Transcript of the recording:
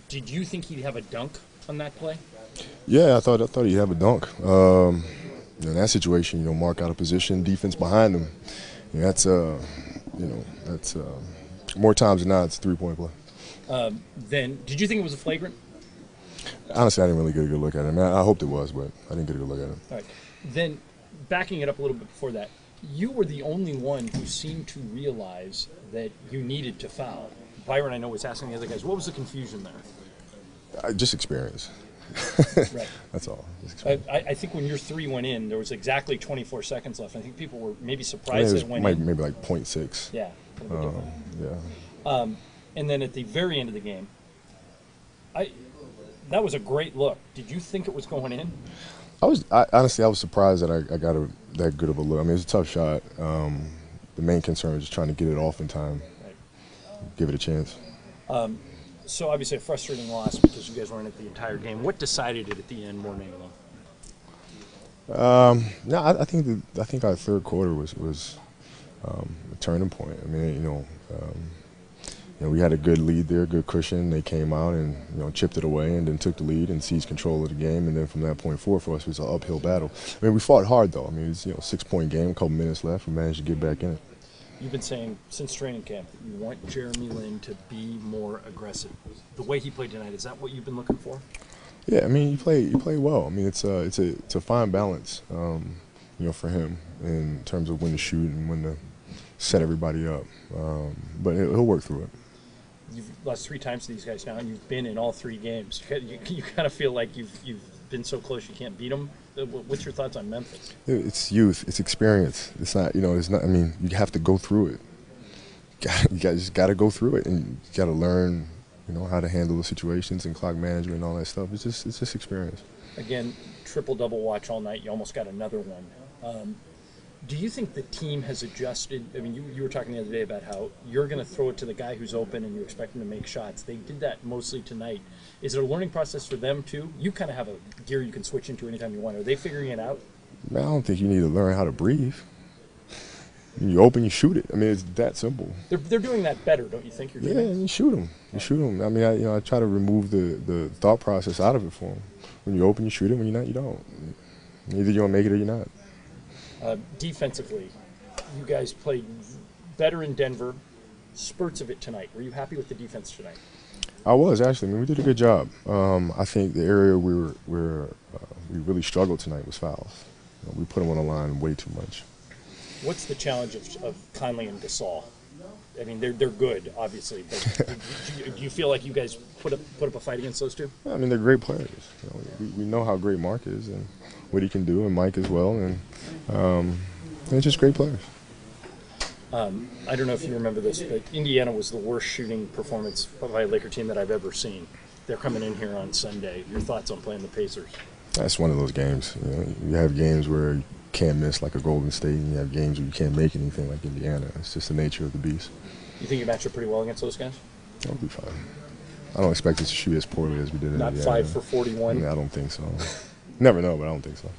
Did you think he'd have a dunk on that play? Yeah, I thought he'd have a dunk. In that situation, mark out of position, defense behind him. That's more times than not, it's a three-point play. Then, did you think it was a flagrant? Honestly, I didn't really get a good look at him. I hoped it was, but I didn't get a good look at him. All right. Then, backing it up a little bit before that, you were the only one who seemed to realize that you needed to foul. Byron, I know, was asking the other guys, what was the confusion there? Just experience. Right. That's all. I think when your three went in, there was exactly 24 seconds left. I think people were maybe surprised that it went in. Maybe like 0.6. Yeah. Yeah. And then at the very end of the game, that was a great look. Did you think it was going in? Honestly, I was surprised that I got that good of a look. I mean, it's a tough shot. The main concern was just trying to get it off in time, Right. give it a chance. So obviously a frustrating loss because you guys weren't at the entire game. What decided it at the end more than anything? No, I think our third quarter was a turning point. I mean, we had a good lead there, good cushion. They came out and chipped it away, and then took the lead and seized control of the game. And then from that point forward, for us, it was an uphill battle. I mean, we fought hard though. I mean, it's 6-point game, a couple minutes left. We managed to get back in it. You've been saying since training camp that you want Jeremy Lin to be more aggressive. The way he played tonight, is that what you've been looking for? Yeah, I mean, you play well. I mean, it's a fine balance, for him in terms of when to shoot and when to set everybody up. But he'll work through it. You've lost 3 times to these guys now, and you've been in all 3 games. You kind of feel like you've been so close you can't beat them. What's your thoughts on Memphis? It's youth, it's experience. It's not, it's not. I mean, you have to go through it. You just got to go through it, and you got to learn, how to handle the situations and clock management and all that stuff. It's just experience. Again, triple-double watch all night. You almost got another one. Do you think the team has adjusted? I mean, you were talking the other day about how you're going to throw it to the guy who's open and you expect him to make shots. They did that mostly tonight. Is it a learning process for them, too? You kind of have a gear you can switch into anytime you want. Are they figuring it out? Man, I don't think you need to learn how to breathe. When you open, you shoot it. I mean, it's that simple. They're doing that better, don't you think? Yeah, you shoot them. You shoot them. I mean, I try to remove the thought process out of it for them. When you open, you shoot it. When you're not, you don't. Either you're going to make it or you're not. Defensively, you guys played better in Denver, spurts of it tonight. Were you happy with the defense tonight? I was, actually. I mean, we did a good job. I think the area we really struggled tonight was fouls. We put them on the line way too much. What's the challenge of Conley and Gasol? I mean, they're good, obviously, but do you feel like you guys put up a fight against those two? I mean, they're great players. We know how great Mark is and what he can do, and Mike as well, and they're just great players. I don't know if you remember this, but Indiana was the worst shooting performance by a Laker team that I've ever seen. They're coming in here on Sunday. Your thoughts on playing the Pacers? That's one of those games. You have games where you can't miss, like a Golden State, and you have games where you can't make anything, like Indiana. It's just the nature of the beast. You think you match up pretty well against those guys? I'll be fine. I don't expect us to shoot as poorly as we did in Not Indiana. 5 for 41? I don't think so. Never know, but I don't think so.